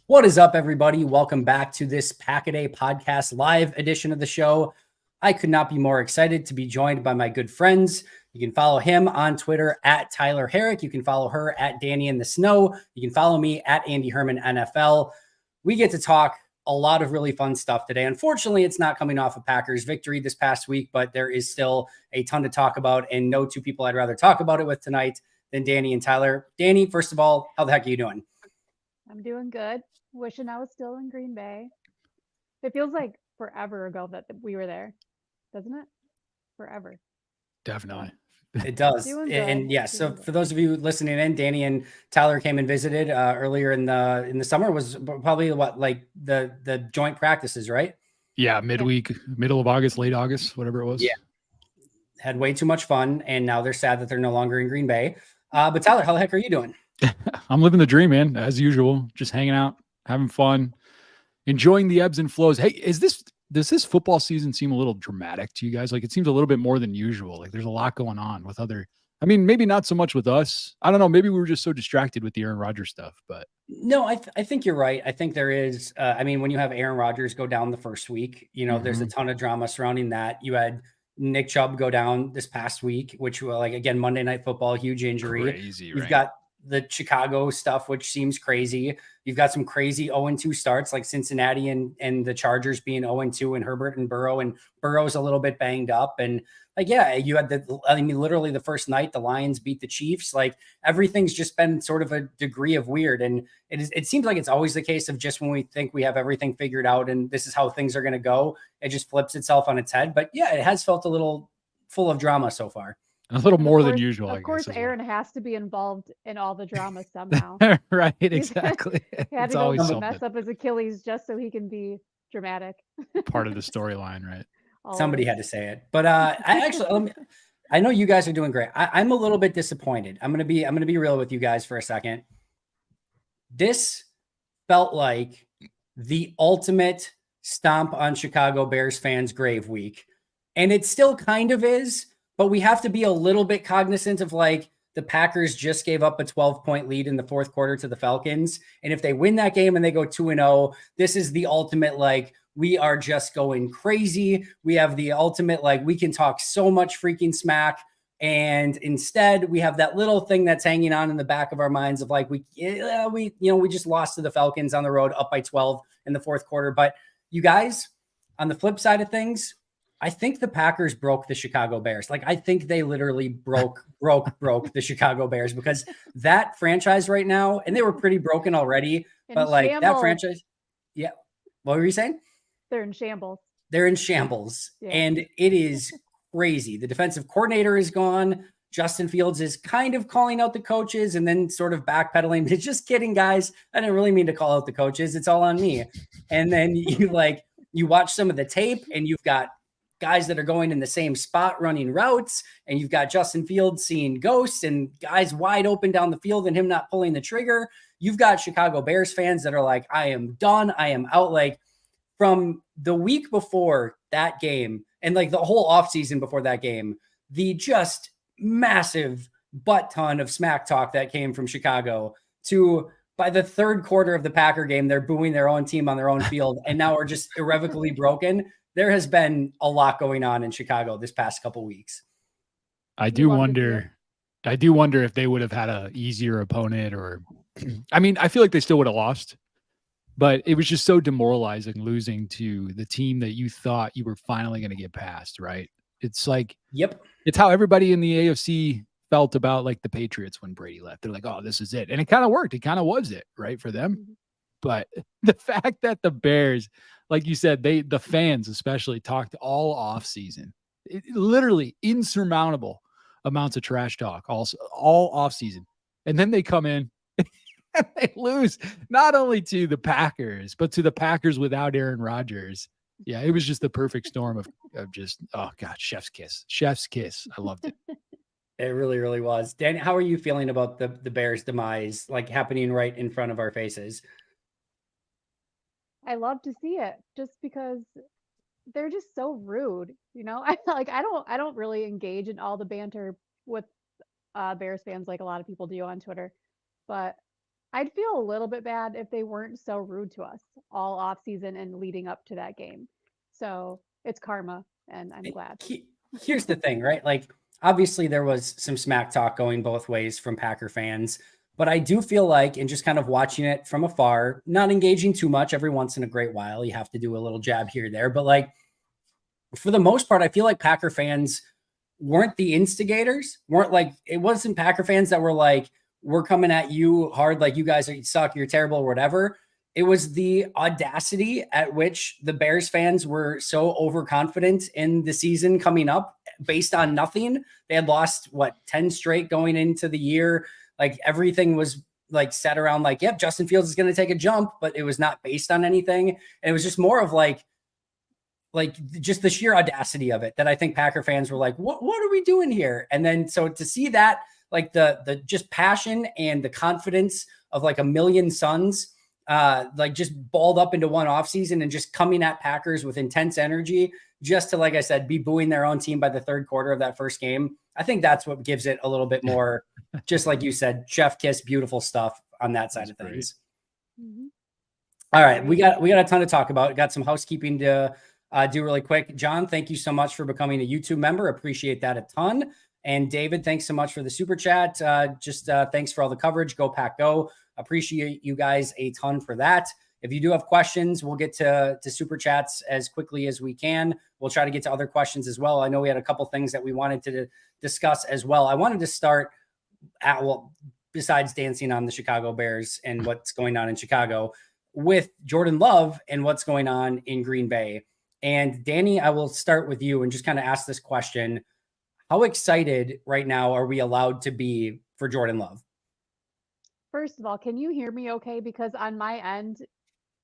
What is up, everybody? Welcome back to this Pack-A-Day podcast live edition of the show. I could not be more excited to be joined by my good friends. You can follow him on Twitter at Tyler Herrick. You can follow her at Danny in the Snow. You can follow me at Andy Herman NFL. We get to talk a lot of really fun stuff today. Unfortunately, it's not coming off a Packers victory this past week, but there is still a ton to talk about, and no two people I'd rather talk about it with tonight than Danny and Tyler. Danny, first of all, how the heck are you doing? I'm doing good. Wishing I was still in Green Bay. It feels like forever ago that we were there, doesn't it? Forever. Definitely. It does. Doing And good. yes, so Doing for good. those of you listening in, Danny and Tyler came and visited earlier in the summer. Was probably like the joint practices, right? Yeah, midweek, middle of August, late August, whatever it was. Yeah. Had way too much fun, and now they're sad that they're no longer in Green Bay. But Tyler, how the heck are you doing? I'm living the dream, man, as usual. Just hanging out, having fun, enjoying the ebbs and flows. Hey, does this football season seem a little dramatic to you guys? Like it seems a little bit more than usual. Like there's a lot going on with maybe not so much with us. I don't know. Maybe we were just so distracted with the Aaron Rodgers stuff, but No, I think you're right. I think there is. When you have Aaron Rodgers go down the first week, there's a ton of drama surrounding that. You had Nick Chubb go down this past week, which like again Monday Night Football, huge injury. crazy, You've right? got the Chicago stuff, which seems crazy. You've got some crazy 0-2 starts like Cincinnati and the Chargers being 0-2 and Herbert and Burrow's a little bit banged up. And like, yeah, you had literally the first night the Lions beat the Chiefs. Like everything's just been sort of a degree of weird. And it seems like it's always the case of just when we think we have everything figured out and this is how things are going to go, it just flips itself on its head. But yeah, it has felt a little full of drama so far. A little more than course, usual, I Of course, guess. Aaron has to be involved in all the drama somehow. Right, exactly. He had It's to go always mess something. up his Achilles just so he can be dramatic. Part of the storyline, right? Somebody Always. had to say it. But I know you guys are doing great. I'm a little bit disappointed. I'm gonna be real with you guys for a second. This felt like the ultimate stomp on Chicago Bears fans' grave week. And it still kind of is, but we have to be a little bit cognizant of like the Packers just gave up a 12-point lead in the fourth quarter to the Falcons. And if they win that game and they go 2-0, this is the ultimate like we are just going crazy. We have the ultimate like we can talk so much freaking smack. And instead, we have that little thing that's hanging on in the back of our minds of like we just lost to the Falcons on the road up by 12 in the fourth quarter. But you guys, on the flip side of things, I think the Packers broke the Chicago Bears. Like I think they literally broke the Chicago Bears because that franchise right now, and they were pretty broken already, but like that franchise, yeah. What were you saying? They're in shambles. They're in shambles, and it is crazy. The defensive coordinator is gone. Justin Fields is kind of calling out the coaches and then sort of backpedaling. Just kidding, guys. I didn't really mean to call out the coaches. It's all on me. And then you watch some of the tape and you've got guys that are going in the same spot running routes, and you've got Justin Fields seeing ghosts and guys wide open down the field and him not pulling the trigger. You've got Chicago Bears fans that are like, I am done. I am out. Like from the week before that game and like the whole offseason before that game, the just massive butt ton of smack talk that came from Chicago to by the third quarter of the Packer game, they're booing their own team on their own field and now are just irrevocably broken. There has been a lot going on in Chicago this past couple weeks. I do wonder if they would have had a easier opponent or I feel like they still would have lost, but it was just so demoralizing losing to the team that you thought you were finally going to get past, right? It's like, yep. It's how everybody in the AFC felt about like the Patriots when Brady left. They're like, oh, this is it. And it kind of worked. It kind of was it, right, for them. Mm-hmm. But the fact that the Bears, like you said, the fans especially talked all off season, literally insurmountable amounts of trash talk all off season. And then they come in and they lose not only to the Packers, but to the Packers without Aaron Rodgers. Yeah, it was just the perfect storm of just, oh God, chef's kiss. I loved it. It really, really was. Dan, how are you feeling about the Bears' demise, like happening right in front of our faces? I love to see it just because they're just so rude, you know? I don't really engage in all the banter with Bears fans like a lot of people do on Twitter, but I'd feel a little bit bad if they weren't so rude to us all off season and leading up to that game. So it's karma, and I'm glad. Here's the thing, right? Like, obviously there was some smack talk going both ways from Packer fans, but I do feel like, and just kind of watching it from afar, not engaging too much every once in a great while, you have to do a little jab here or there, but like, for the most part, I feel like Packer fans weren't the instigators, weren't like, it wasn't Packer fans that were like, we're coming at you hard, like you guys suck, you're terrible, or whatever. It was the audacity at which the Bears fans were so overconfident in the season coming up based on nothing. They had lost, 10 straight going into the year. Like everything was like set around like, yep, Justin Fields is going to take a jump, but it was not based on anything. And it was just more of like just the sheer audacity of it that I think Packer fans were like, what are we doing here? And then, so to see that, like the just passion and the confidence of like a million suns, like just balled up into one offseason and just coming at Packers with intense energy, just to, like I said, be booing their own team by the third quarter of that first game. I think that's what gives it a little bit more, just like you said, chef kiss, beautiful stuff on that side of things. Mm-hmm. All right. We got a ton to talk about. Got some housekeeping to do really quick. John, thank you so much for becoming a YouTube member. Appreciate that a ton. And David, thanks so much for the super chat. Thanks for all the coverage. Go Pack Go. Appreciate you guys a ton for that. If you do have questions, we'll get to super chats as quickly as we can. We'll try to get to other questions as well. I know we had a couple things that we wanted to discuss as well. I wanted to start at, besides dancing on the Chicago Bears and what's going on in Chicago, with Jordan Love and what's going on in Green Bay. And Danny, I will start with you and just kind of ask this question. How excited right now are we allowed to be for Jordan Love? First of all, can you hear me okay? Because on my end,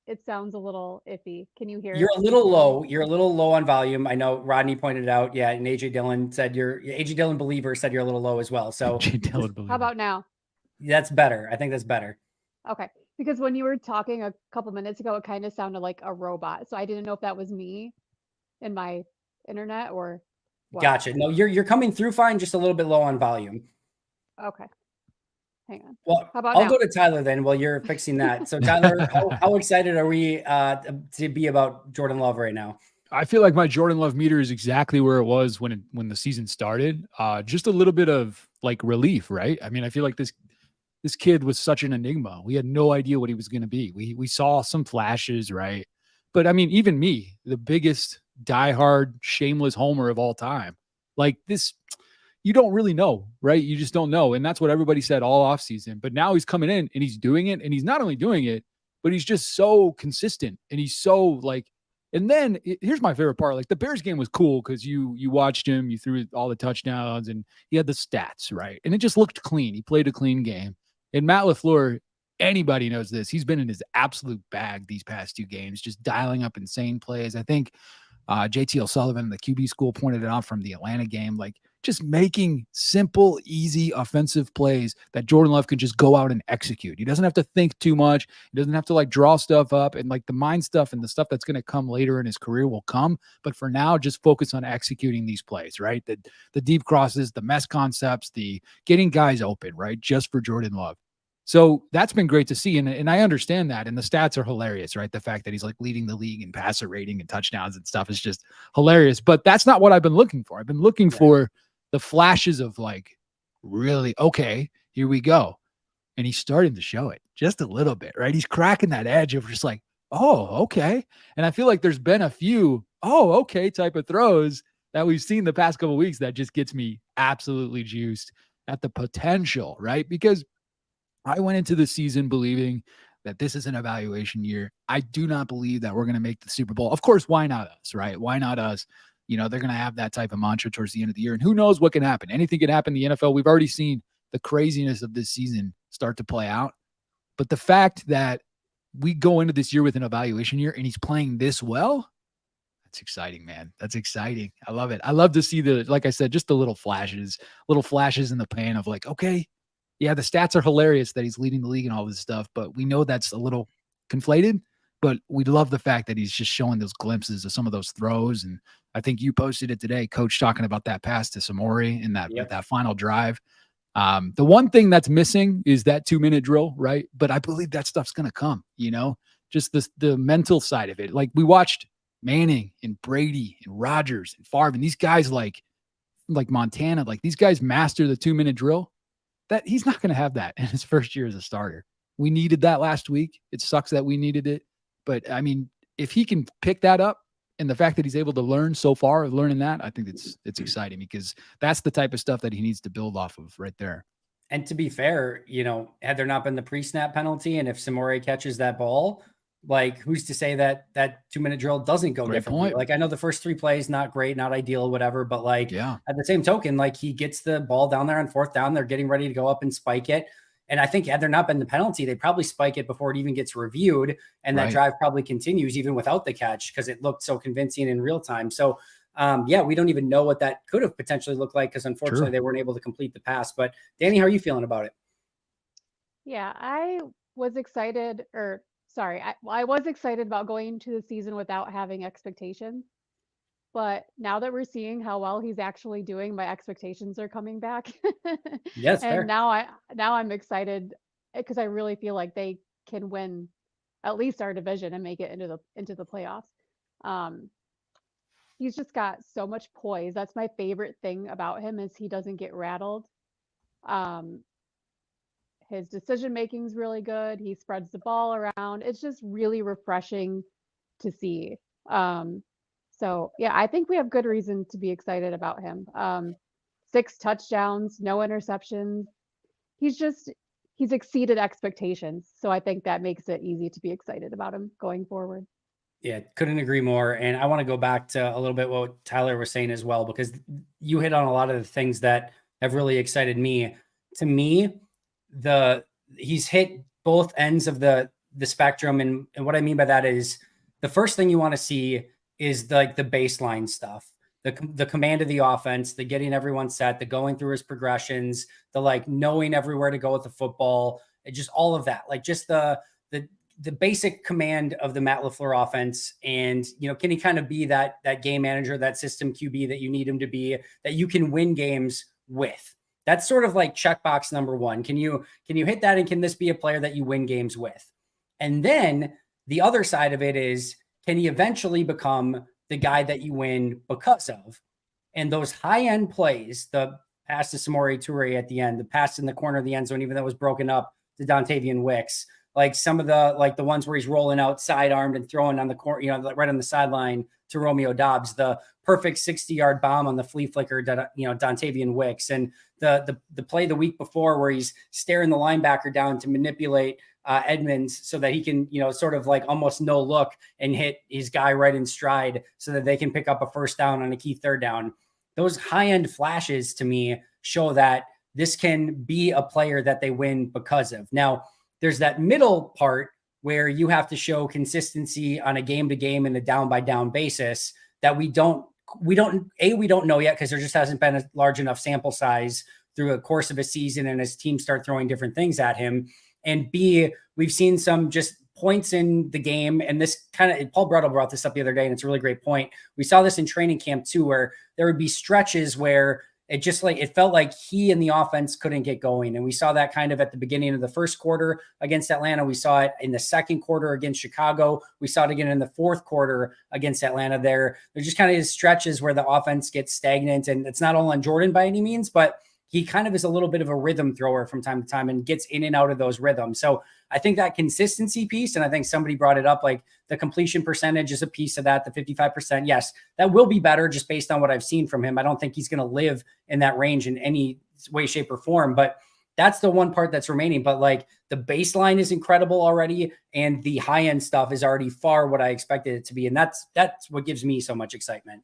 it sounds a little iffy. Can you hear? You're a little low. You're a little low on volume. I know Rodney pointed it out. Yeah, and AJ Dillon said AJ Dillon believer said you're a little low as well. So how about now? That's better. I think that's better. Okay. Because when you were talking a couple minutes ago, it kind of sounded like a robot. So I didn't know if that was me in my internet or what. Gotcha. No, you're coming through fine, just a little bit low on volume. Okay. Hang on. Well, how about I'll now? go to Tyler then while you're fixing that. So Tyler, how excited are we to be about Jordan Love right now? I feel like my Jordan Love meter is exactly where it was when the season started. Just a little bit of like relief, right? I mean, I feel like this kid was such an enigma. We had no idea what he was going to be. We saw some flashes, right? But I mean, even me, the biggest diehard, shameless homer of all time, like this, you don't really know, right? You just don't know. And that's what everybody said all offseason. But now he's coming in and he's doing it. And he's not only doing it, but he's just so consistent. And he's so like, and then here's my favorite part. Like the Bears game was cool because you watched him, you threw all the touchdowns and he had the stats, right? And it just looked clean. He played a clean game. And Matt LaFleur, anybody knows this. He's been in his absolute bag these past two games, just dialing up insane plays. I think JT O'Sullivan, the QB school, pointed it out from the Atlanta game, like just making simple, easy offensive plays that Jordan Love can just go out and execute. He doesn't have to think too much. He doesn't have to like draw stuff up, and like the mind stuff and the stuff that's going to come later in his career will come. But for now, just focus on executing these plays, right? The deep crosses, the mesh concepts, the getting guys open, right? Just for Jordan Love. So that's been great to see. And I understand that. And the stats are hilarious, right? The fact that he's like leading the league in passer rating and touchdowns and stuff is just hilarious. But that's not what I've been looking for. I've been looking for the flashes of like, really, okay, here we go. And he's starting to show it just a little bit, right? He's cracking that edge of just like, oh, okay. And I feel like there's been a few, oh, okay type of throws that we've seen the past couple of weeks that just gets me absolutely juiced at the potential, right? Because I went into the season believing that this is an evaluation year. I do not believe that we're going to make the Super Bowl. Of course, why not us, right? Why not us? You know, they're going to have that type of mantra towards the end of the year. And who knows what can happen? Anything can happen in the NFL. We've already seen the craziness of this season start to play out. But the fact that we go into this year with an evaluation year and he's playing this well, that's exciting, man. That's exciting. I love it. I love to see like I said, just the little flashes in the pan of like, okay, yeah, the stats are hilarious that he's leading the league and all this stuff, but we know that's a little conflated, but we love the fact that he's just showing those glimpses of some of those throws. And I think you posted it today, Coach, talking about that pass to Samori in that final drive. The one thing that's missing is that 2-minute drill, right? But I believe that stuff's going to come, just the mental side of it. Like we watched Manning and Brady and Rodgers and Favre and these guys like Montana, like these guys master the 2-minute drill. That he's not going to have that in his first year as a starter. We needed that last week. It sucks that we needed it. But I mean, if he can pick that up and the fact that he's able to learn so far, learning that, I think it's exciting because that's the type of stuff that he needs to build off of right there. And to be fair, had there not been the pre-snap penalty, and if Samori catches that ball, like who's to say that 2-minute drill doesn't go differently? Point. Like I know the first 3 plays, not great, not ideal, whatever, but like at the same token, like he gets the ball down there on 4th down, they're getting ready to go up and spike it. And I think had there not been the penalty, they probably spike it before it even gets reviewed. And that drive probably continues even without the catch because it looked so convincing in real time. So we don't even know what that could have potentially looked like because unfortunately they weren't able to complete the pass. But Danny, how are you feeling about it? Yeah, I was excited I was excited about going into the season without having expectations. But now that we're seeing how well he's actually doing, my expectations are coming back. Yes, and now I'm excited because I really feel like they can win at least our division and make it into the playoffs. He's just got so much poise. That's my favorite thing about him is he doesn't get rattled. His decision making is really good. He spreads the ball around. It's just really refreshing to see. So yeah, I think we have good reason to be excited about him. 6 touchdowns, no interceptions. He's exceeded expectations. So I think that makes it easy to be excited about him going forward. Yeah, couldn't agree more. And I want to go back to a little bit what Tyler was saying as well, because you hit on a lot of the things that have really excited me. To me, he's hit both ends of the spectrum. And what I mean by that is the first thing you want to see is the baseline stuff, the command of the offense, the getting everyone set, the going through his progressions, the like knowing everywhere to go with the football, just all of that, like just the basic command of the Matt LaFleur offense. And, can he kind of be that game manager, that system QB that you need him to be, that you can win games with? That's sort of like checkbox number 1. Can you hit that? And can this be a player that you win games with? And then the other side of it is, can he eventually become the guy that you win because of? And those high-end plays, the pass to Samori Toure at the end, the pass in the corner of the end zone, even though it was broken up to Dontavian Wicks, like some of the ones where he's rolling out side-armed and throwing on the corner, right on the sideline to Romeo Doubs, the perfect 60-yard bomb on the flea flicker, Dontavian Wicks, and the play the week before where he's staring the linebacker down to manipulate Edmonds so that he can, sort of like almost no look and hit his guy right in stride so that they can pick up a first down on a key 3rd down. Those high-end flashes to me show that this can be a player that they win because of. Now, there's that middle part where you have to show consistency on a game-to-game and a down-by-down basis that we don't know yet because there just hasn't been a large enough sample size through a course of a season and as teams start throwing different things at him. And B, we've seen some just points in the game. And this Paul Brettel brought this up the other day, and it's a really great point. We saw this in training camp too, where there would be stretches where it felt like he and the offense couldn't get going. And we saw that kind of at the beginning of the first quarter against Atlanta. We saw it in the second quarter against Chicago. We saw it again in the 4th quarter against Atlanta. There's just kind of stretches where the offense gets stagnant, and it's not all on Jordan by any means, but he kind of is a little bit of a rhythm thrower from time to time and gets in and out of those rhythms. So I think that consistency piece, and I think somebody brought it up, like the completion percentage is a piece of that, the 55%. Yes, that will be better just based on what I've seen from him. I don't think he's going to live in that range in any way, shape, or form, but that's the one part that's remaining. But like the baseline is incredible already, and the high-end stuff is already far what I expected it to be. And that's what gives me so much excitement.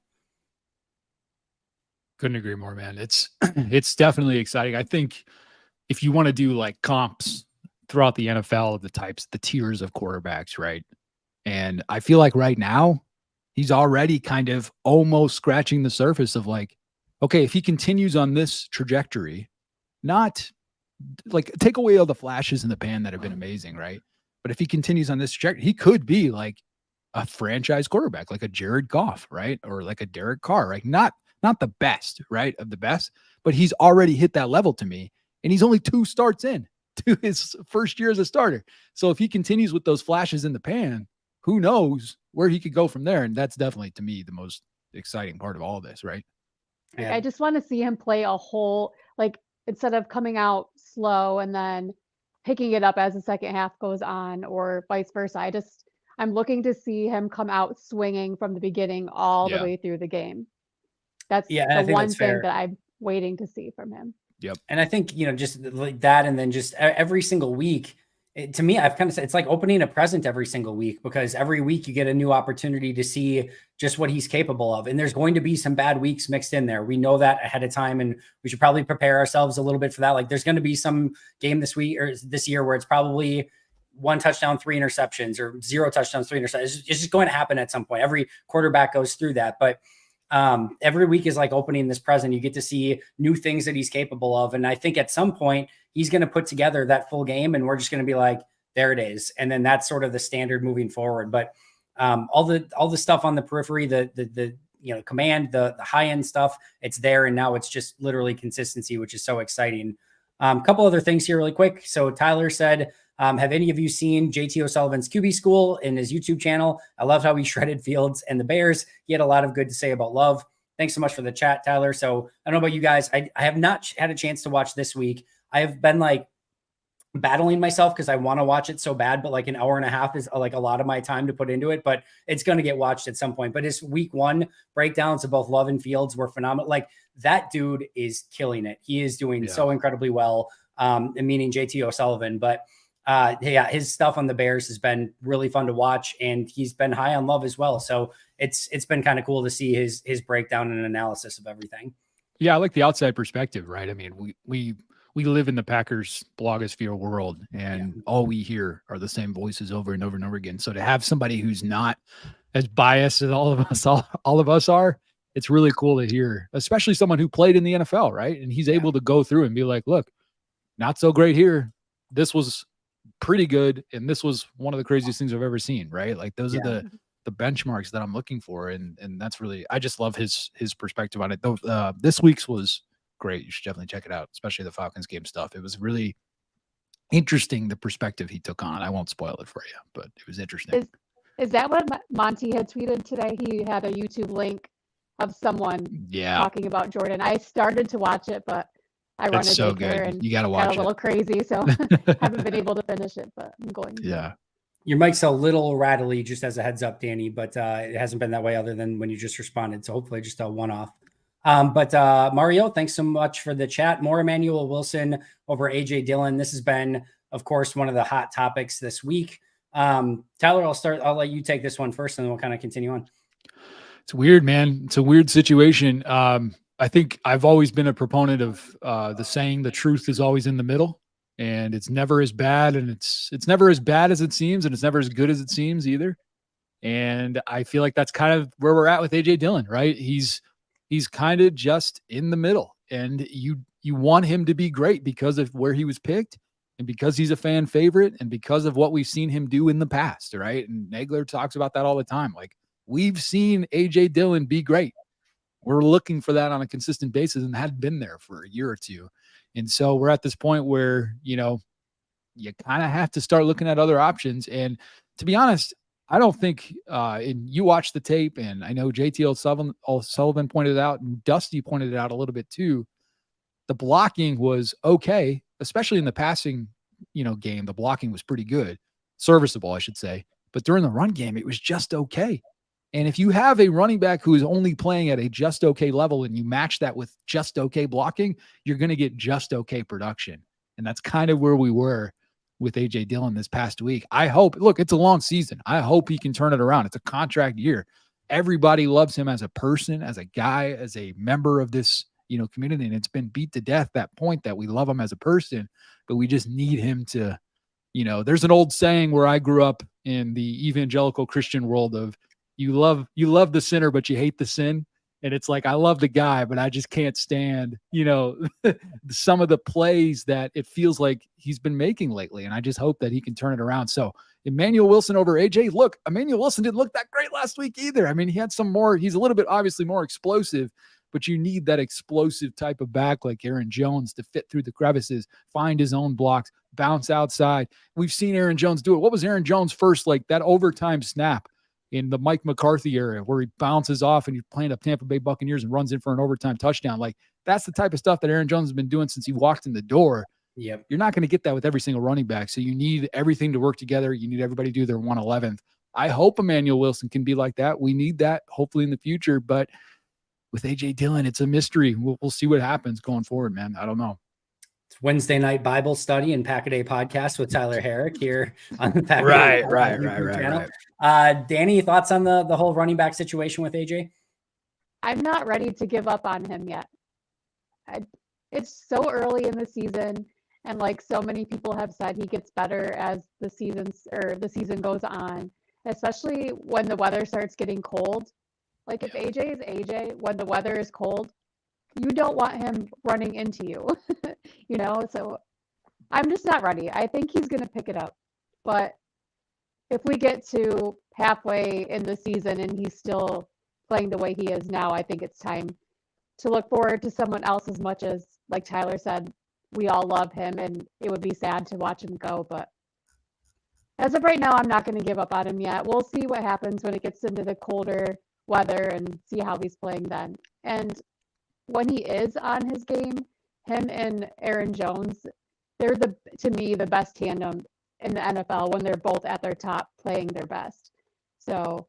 Couldn't agree more, man. It's definitely exciting. I think if you want to do like comps throughout the NFL of the tiers of quarterbacks, right? And I feel like right now he's already kind of almost scratching the surface of like, okay, if he continues on this trajectory, not like take away all the flashes in the pan that have been amazing, right? But if he continues on this trajectory, he could be like a franchise quarterback, like a Jared Goff, right? Or like a Derek Carr, right? Not the best, right? Of the best, but he's already hit that level to me. and he's only 2 starts in to his first year as a starter. So if he continues with those flashes in the pan, who knows where he could go from there. And that's definitely, to me, the most exciting part of all this, right? Like, Yeah. I just want to see him play a whole, like, instead of coming out slow and then picking it up as the second half goes on, or vice versa. I'm looking to see him come out swinging from the beginning all the Yeah. way through the game. That's Yeah, and I the think one that's thing fair. that I'm waiting to see from him. Yep. And I think, just like that, and then just every single week, to me, I've kind of said it's like opening a present every single week, because every week you get a new opportunity to see just what he's capable of. And there's going to be some bad weeks mixed in there. We know that ahead of time, and we should probably prepare ourselves a little bit for that. Like, there's going to be some game this week or this year where it's probably 1 touchdown, 3 interceptions, or 0 touchdowns, 3 interceptions. It's just going to happen at some point. Every quarterback goes through that. But every week is like opening this present. You get to see new things that he's capable of. And I think at some point he's going to put together that full game, and we're just going to be like, there it is. And then that's sort of the standard moving forward. But all the stuff on the periphery, the command, the high end stuff, it's there. And now it's just literally consistency, which is so exciting. A couple other things here really quick. So Tyler said, have any of you seen JT O'Sullivan's QB School in his YouTube channel? I love how he shredded Fields and the Bears. He had a lot of good to say about Love. Thanks so much for the chat, Tyler. So I don't know about you guys. I have not had a chance to watch this week. I have been like battling myself because I want to watch it so bad, but like an hour and a half is like a lot of my time to put into it, but it's going to get watched at some point. But his week 1 breakdowns of both Love and Fields were phenomenal. Like, that dude is killing it. He is doing so incredibly well, meaning JT O'Sullivan. But yeah, his stuff on the Bears has been really fun to watch, and he's been high on Love as well. So it's been kind of cool to see his breakdown and analysis of everything. Yeah, I like the outside perspective, right? I mean, we live in the Packers blogosphere world, and all we hear are the same voices over and over and over again. So to have somebody who's not as biased as all of us are, it's really cool to hear, especially someone who played in the NFL, right? And he's able to go through and be like, look, not so great here. This was pretty good, and this was one of the craziest things I've ever seen, right? Like, those are the benchmarks that I'm looking for, and that's really, I just love his perspective on it. This week's was great. You should definitely check it out, especially the Falcons game stuff. It was really interesting, the perspective he took on. I won't spoil it for you, but it was interesting. Is that what Monty had tweeted today? He had a YouTube link of someone talking about Jordan. I started to watch it, but I run a daycare and you got to watch got a little crazy, so haven't been able to finish it, but I'm going to. Yeah. Your mic's a little rattly, just as a heads up, Danny, but it hasn't been that way other than when you just responded. So hopefully just a one-off. But Mario, thanks so much for the chat. More Emmanuel Wilson over AJ Dillon. This has been, of course, one of the hot topics this week. Tyler, I'll let you take this one first, and then we'll kind of continue on. It's weird, man. It's a weird situation. I think I've always been a proponent of the saying, the truth is always in the middle, and it's never as bad, and it's never as bad as it seems, and it's never as good as it seems either. And I feel like that's kind of where we're at with AJ Dillon, right? He's kind of just in the middle, and you want him to be great because of where he was picked, and because he's a fan favorite, and because of what we've seen him do in the past, right? And Nagler talks about that all the time. Like, we've seen AJ Dillon be great. We're looking for that on a consistent basis, and had been there for a year or two. And so we're at this point where, you kind of have to start looking at other options. And to be honest, I don't think, and you watch the tape, and I know JT O'Sullivan pointed it out, and Dusty pointed it out a little bit too. The blocking was okay, especially in the passing, game. The blocking was pretty good, serviceable, I should say. But during the run game, it was just okay. And if you have a running back who is only playing at a just okay level, and you match that with just okay blocking, you're going to get just okay production. And that's kind of where we were with AJ Dillon this past week. I hope, look, it's a long season. I hope he can turn it around. It's a contract year. Everybody loves him as a person, as a guy, as a member of this, community. And it's been beat to death, that point that we love him as a person, but we just need him to, there's an old saying where I grew up in the evangelical Christian world of, you love the sinner, but you hate the sin. And it's like, I love the guy, but I just can't stand, some of the plays that it feels like he's been making lately. And I just hope that he can turn it around. So Emmanuel Wilson over AJ, look, Emmanuel Wilson didn't look that great last week either. I mean, he had he's a little bit obviously more explosive, but you need that explosive type of back like Aaron Jones to fit through the crevices, find his own blocks, bounce outside. We've seen Aaron Jones do it. What was Aaron Jones' first, like that overtime snap in the Mike McCarthy era where he bounces off and he's playing up Tampa Bay Buccaneers and runs in for an overtime touchdown? Like, that's the type of stuff that Aaron Jones has been doing since he walked in the door. Yep. You're not going to get that with every single running back. So you need everything to work together. You need everybody to do their 111th. I hope Emmanuel Wilson can be like that. We need that hopefully in the future. But with A.J. Dillon, it's a mystery. We'll see what happens going forward, man. I don't know. It's Wednesday night Bible study and Pack-A-Day podcast with Tyler Herrick here on the Pack-A-Day channel. Danny, thoughts on the whole running back situation with AJ? I'm not ready to give up on him yet. It's so early in the season, and like so many people have said, he gets better as the season goes on, especially when the weather starts getting cold. Like if AJ is AJ, when the weather is cold, you don't want him running into you, so I'm just not ready. I think he's going to pick it up, but if we get to halfway in the season and he's still playing the way he is now, I think it's time to look forward to someone else. As much as, like Tyler said, we all love him and it would be sad to watch him go, but as of right now, I'm not going to give up on him yet. We'll see what happens when it gets into the colder weather and see how he's playing then. And when he is on his game, him and Aaron Jones, they're to me the best tandem in the NFL when they're both at their top playing their best. So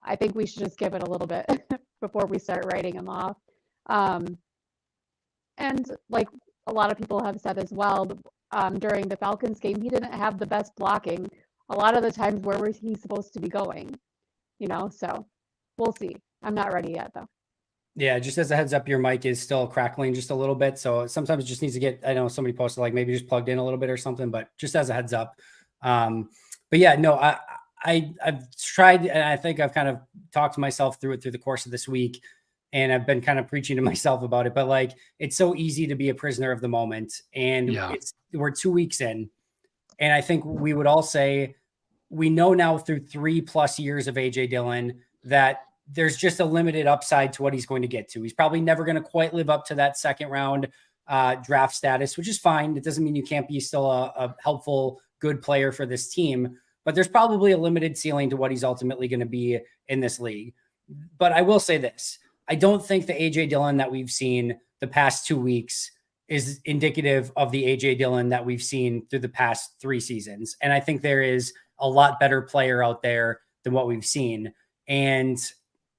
I think we should just give it a little bit before we start writing him off. And like a lot of people have said as well, during the Falcons game, he didn't have the best blocking a lot of the times. Where was he supposed to be going? So we'll see. I'm not ready yet though. Yeah, just as a heads up, your mic is still crackling just a little bit. So sometimes it just needs to get, I know somebody posted like maybe just plugged in a little bit or something, but just as a heads up. But yeah, no, I've tried, and I think I've kind of talked to myself through it through the course of this week. And I've been kind of preaching to myself about it, but like, it's so easy to be a prisoner of the moment. And we're 2 weeks in. And I think we would all say, we know now through 3+ years of AJ Dillon that there's just a limited upside to what he's going to get to. He's probably never going to quite live up to that second round draft status, which is fine. It doesn't mean you can't be still a helpful, good player for this team, but there's probably a limited ceiling to what he's ultimately going to be in this league. But I will say this. I don't think the AJ Dillon that we've seen the past 2 weeks is indicative of the AJ Dillon that we've seen through the past 3 seasons. And I think there is a lot better player out there than what we've seen. And,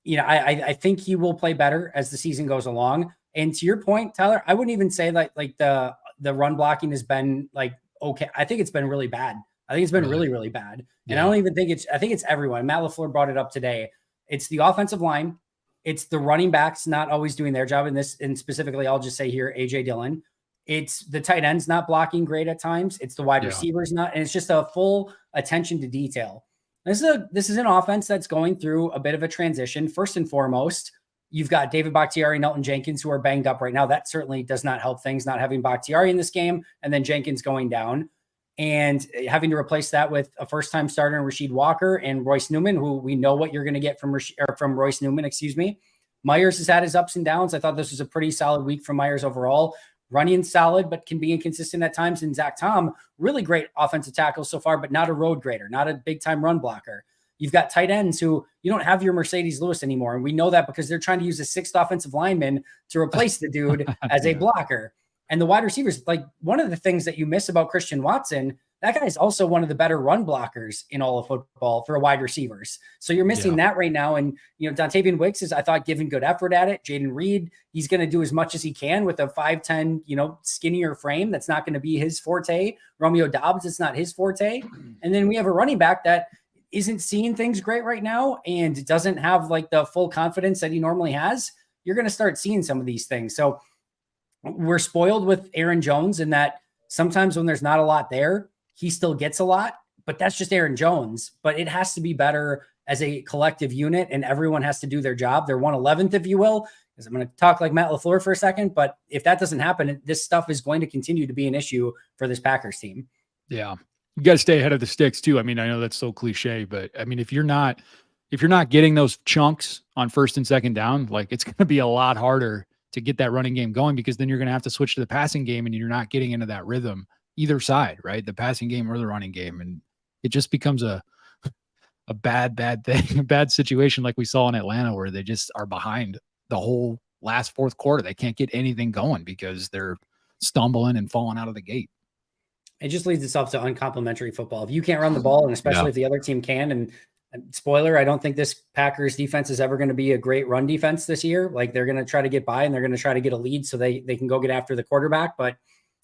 I think he will play better as the season goes along. And to your point, Tyler, I wouldn't even say that like the run blocking has been like, okay. I think it's been really bad. I think it's been really, really bad. And I don't even think I think it's everyone. Matt LaFleur brought it up today. It's the offensive line. It's the running backs not always doing their job in this, and specifically, I'll just say here, AJ Dillon. It's the tight ends not blocking great at times. It's the wide receivers not, and it's just a full attention to detail. This is an offense that's going through a bit of a transition. First and foremost, you've got David Bakhtiari and Elton Jenkins who are banged up right now. That certainly does not help things, not having Bakhtiari in this game and then Jenkins going down. And having to replace that with a first-time starter in Rasheed Walker and Royce Newman, who we know what you're going to get from Royce Newman, Myers has had his ups and downs. I thought this was a pretty solid week from Myers overall. Running solid, but can be inconsistent at times. And Zach Tom, really great offensive tackle so far, but not a road grader, not a big-time run blocker. You've got tight ends who you don't have your Mercedes Lewis anymore. And we know that because they're trying to use a 6th offensive lineman to replace the dude as a blocker. And the wide receivers, like one of the things that you miss about Christian Watson, that guy is also one of the better run blockers in all of football for wide receivers. So you're missing that right now. And, Dontavian Wicks is, I thought, giving good effort at it. Jaden Reed, he's going to do as much as he can with a 5'10", skinnier frame. That's not going to be his forte. Romeo Dobbs, it's not his forte. And then we have a running back that isn't seeing things great right now and doesn't have like the full confidence that he normally has. You're going to start seeing some of these things. So we're spoiled with Aaron Jones in that sometimes when there's not a lot there, he still gets a lot, but that's just Aaron Jones. But it has to be better as a collective unit, and everyone has to do their job. They're 1/11th, if you will, because I'm going to talk like Matt LaFleur for a second. But if that doesn't happen, this stuff is going to continue to be an issue for this Packers team. Yeah. You got to stay ahead of the sticks too. I mean, I know that's so cliche, but I mean, if you're not if you're not getting those chunks on first and second down, like it's going to be a lot harder to get that running game going, because then you're going to have to switch to the passing game and you're not getting into that rhythm either side, right? The passing game or the running game. And it just becomes a bad thing, a bad situation like we saw in Atlanta, where they just are behind the whole last fourth quarter. They can't get anything going because they're stumbling and falling out of the gate. It just leads itself to uncomplimentary football. If you can't run the ball, and especially if the other team can, and spoiler, I don't think this Packers defense is ever going to be a great run defense this year. Like, they're going to try to get by and they're going to try to get a lead so they can go get after the quarterback. But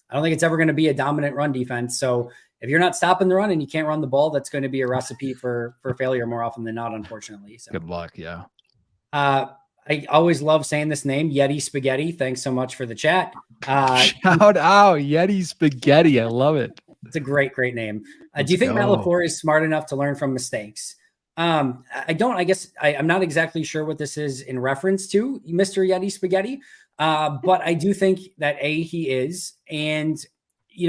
I don't think it's ever going to be a dominant run defense. So if you're not stopping the run and you can't run the ball, that's going to be a recipe for failure more often than not, unfortunately. So good luck. Yeah. I always love saying this name, Yeti Spaghetti. Thanks so much for the chat. Shout out Yeti Spaghetti. I love it. It's a great name. Do you think Matt LaFleur is smart enough to learn from mistakes? I don't. I guess I'm not exactly sure what this is in reference to, Mr. Yeti Spaghetti. But I do think that he is. And,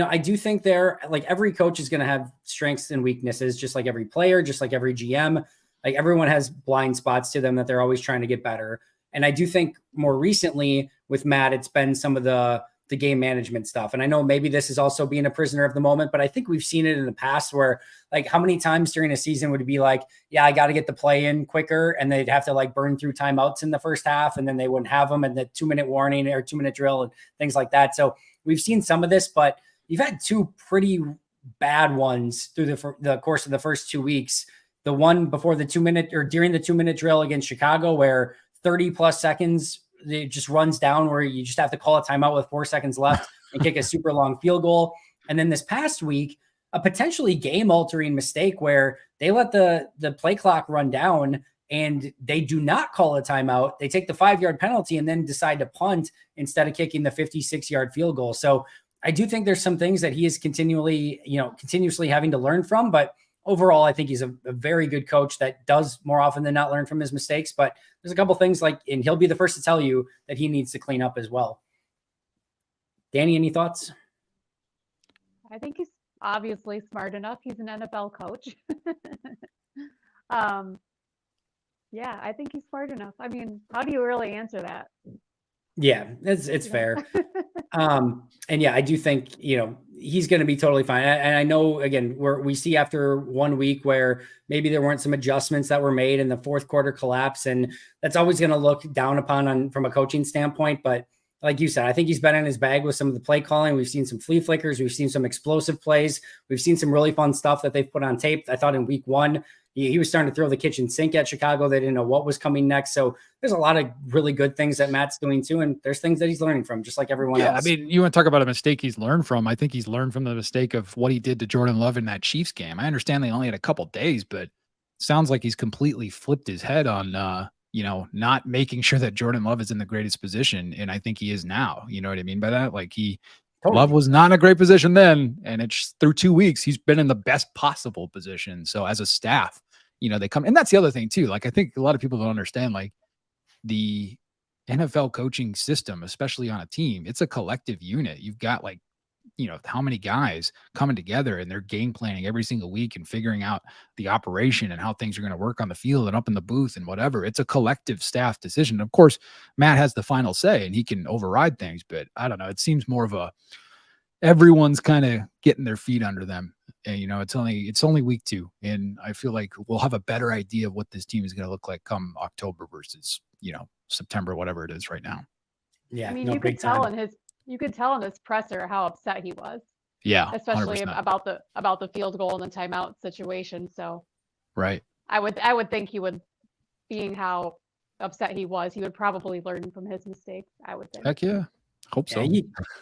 I do think like every coach is going to have strengths and weaknesses, just like every player, just like every GM. Like, everyone has blind spots to them that they're always trying to get better. And I do think more recently with Matt, it's been some of the game management stuff. And I know maybe this is also being a prisoner of the moment, but I think we've seen it in the past where, like, how many times during a season would it be like, yeah, I got to get the play in quicker, and they'd have to like burn through timeouts in the first half, and then they wouldn't have them, and the 2-minute warning or 2-minute drill and things like that. So we've seen some of this, but you've had two pretty bad ones through the course of the first 2 weeks. The one before the 2-minute or during the 2-minute drill against Chicago, where 30 plus seconds, it just runs down where you just have to call a timeout with 4 seconds left and kick a super long field goal. And then this past week, a potentially game altering mistake where they let the play clock run down and they do not call a timeout. They take the 5-yard penalty and then decide to punt instead of kicking the 56-yard field goal. So I do think there's some things that he is continuously having to learn from, but overall, I think he's a very good coach that does more often than not learn from his mistakes. But there's a couple things and he'll be the first to tell you that he needs to clean up as well. Danny, any thoughts? I think he's obviously smart enough. He's an NFL coach. Yeah, I think he's smart enough. I mean, how do you really answer that? Yeah, it's fair. And yeah, I do think, he's going to be totally fine. And I know, again, we see after 1 week where maybe there weren't some adjustments that were made in the fourth quarter collapse. And that's always going to look down upon from a coaching standpoint. But like you said, I think he's been in his bag with some of the play calling. We've seen some flea flickers. We've seen some explosive plays. We've seen some really fun stuff that they've put on tape. I thought in week 1, he was starting to throw the kitchen sink at Chicago. They didn't know what was coming next. So there's a lot of really good things that Matt's doing too. And there's things that he's learning from, just like everyone else. I mean, you want to talk about a mistake he's learned from. I think he's learned from the mistake of what he did to Jordan Love in that Chiefs game. I understand they only had a couple days, but it sounds like he's completely flipped his head on, not making sure that Jordan Love is in the greatest position. And I think he is now. You know what I mean by that? Like Love was not in a great position then. And it's through 2 weeks, he's been in the best possible position. So as a staff, they come, and that's the other thing too. Like, I think a lot of people don't understand, like, the NFL coaching system, especially on a team, it's a collective unit. You've got how many guys coming together and they're game planning every single week and figuring out the operation and how things are going to work on the field and up in the booth and whatever. It's a collective staff decision. Of course, Matt has the final say and he can override things, but I don't know. It seems more of everyone's kind of getting their feet under them. And, it's only week 2. And I feel like we'll have a better idea of what this team is going to look like come October versus, September, whatever it is right now. Yeah. I mean, you could tell in his presser how upset he was. Yeah. Especially 100%. about the field goal and the timeout situation. So right. I would think he would, being how upset he was, he would probably learn from his mistakes, I would think. Heck yeah. Hope so.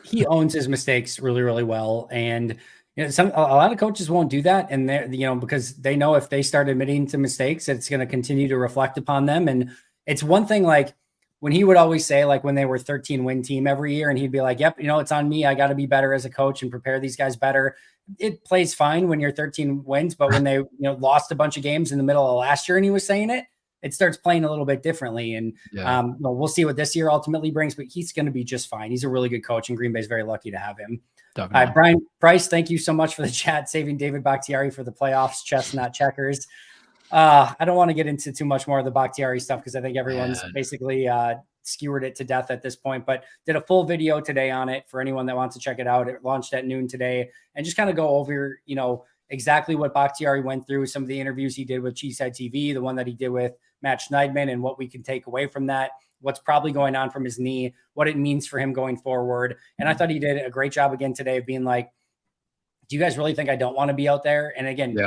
He owns his mistakes really, really well. And a lot of coaches won't do that. And they're, because they know if they start admitting to mistakes, it's going to continue to reflect upon them. And it's one thing, like when he would always say, like when they were 13-win team every year, and he'd be like, yep, it's on me. I got to be better as a coach and prepare these guys better. It plays fine when you're 13 wins, but when they, lost a bunch of games in the middle of last year and he was saying it starts playing a little bit differently. And we'll see what this year ultimately brings, but he's going to be just fine. He's a really good coach and Green Bay's very lucky to have him. Definitely. All right, Brian Price, thank you so much for the chat. Saving David Bakhtiari for the playoffs, chess, not checkers. I don't want to get into too much more of the Bakhtiari stuff because I think everyone's basically skewered it to death at this point, but did a full video today on it for anyone that wants to check it out. It launched at noon today and just kind of go over, exactly what Bakhtiari went through, some of the interviews he did with Cheesehead TV, the one that he did with Matt Schneidman, and what we can take away from that, what's probably going on from his knee, what it means for him going forward. And I thought he did a great job again today of being like, do you guys really think I don't want to be out there? And again,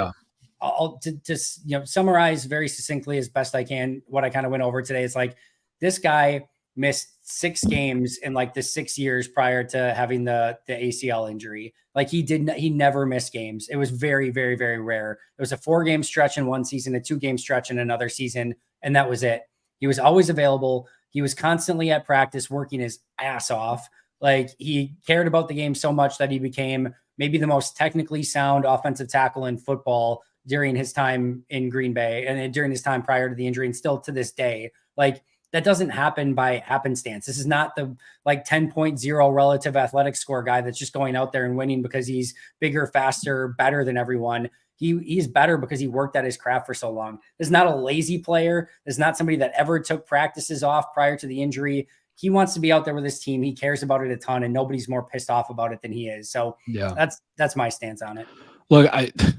I'll just summarize very succinctly as best I can what I kind of went over today. It's like this guy missed 6 games in like the 6 years prior to having the ACL injury. Like he never missed games. It was very, very, very rare. It was a 4-game stretch in one season, a 2-game stretch in another season, and that was it. He was always available. He was constantly at practice, working his ass off. Like he cared about the game so much that he became maybe the most technically sound offensive tackle in football during his time in Green Bay and during his time prior to the injury, and still to this day. Like that doesn't happen by happenstance. This is not the 10.0 relative athletic score guy that's just going out there and winning because he's bigger, faster, better than everyone. He's better because he worked at his craft for so long. This is not a lazy player. This is not somebody that ever took practices off prior to the injury. He wants to be out there with his team. He cares about it a ton, and nobody's more pissed off about it than he is. So that's my stance on it. Look,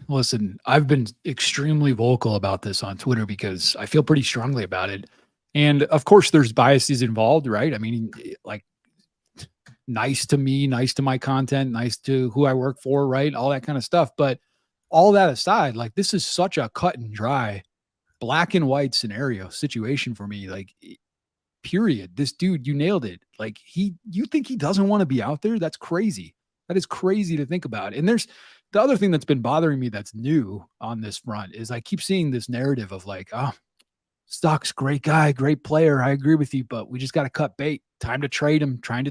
listen, I've been extremely vocal about this on Twitter because I feel pretty strongly about it. And of course there's biases involved, right? I mean, like nice to me, nice to my content, nice to who I work for, right? All that kind of stuff. But all that aside, like this is such a cut and dry, black and white situation for me. Like, period. This dude, you nailed it. Like you think he doesn't want to be out there? That's crazy. That is crazy to think about. And there's the other thing that's been bothering me that's new on this front is I keep seeing this narrative of like, oh, Stock's great guy, great player. I agree with you, but we just got to cut bait. Time to trade him, time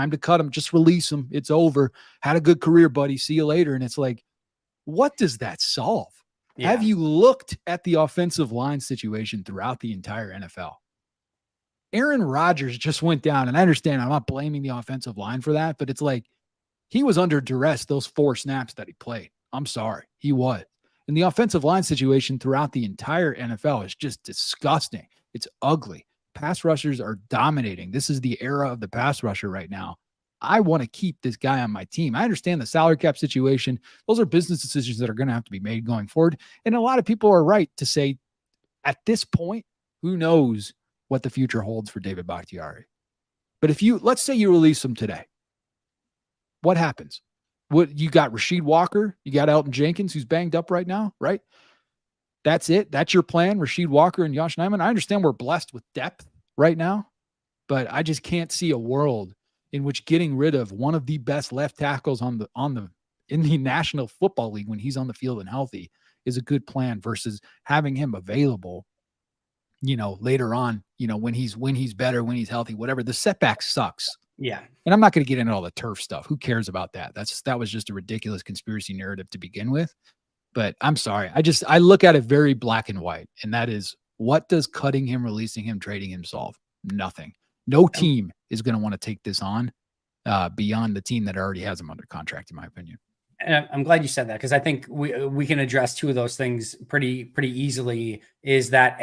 to cut him. Just release him. It's over. Had a good career, buddy. See you later. And it's like, what does that solve? Yeah. Have you looked at the offensive line situation throughout the entire NFL? Aaron Rodgers just went down, and I understand I'm not blaming the offensive line for that, but it's like he was under duress those 4 snaps that he played. I'm sorry. He was. And the offensive line situation throughout the entire NFL is just disgusting. It's ugly. Pass rushers are dominating. This is the era of the pass rusher right now. I want to keep this guy on my team. I understand the salary cap situation. Those are business decisions that are going to have to be made going forward. And a lot of people are right to say at this point, who knows what the future holds for David Bakhtiari. But let's say you release him today, what happens? You got Rasheed Walker, you got Elton Jenkins, who's banged up right now, right? That's it. That's your plan, Rasheed Walker and Josh Nijman. I understand we're blessed with depth right now, but I just can't see a world in which getting rid of one of the best left tackles in the National Football League when he's on the field and healthy is a good plan versus having him available, later on, when he's better, when he's healthy, whatever. The setback sucks. Yeah. And I'm not going to get into all the turf stuff. Who cares about that? That was just a ridiculous conspiracy narrative to begin with. But I'm sorry. I look at it very black and white. And that is, what does cutting him, releasing him, trading him solve? Nothing. No team is going to want to take this on beyond the team that already has him under contract, in my opinion. And I'm glad you said that, because I think we can address 2 of those things pretty easily. Is that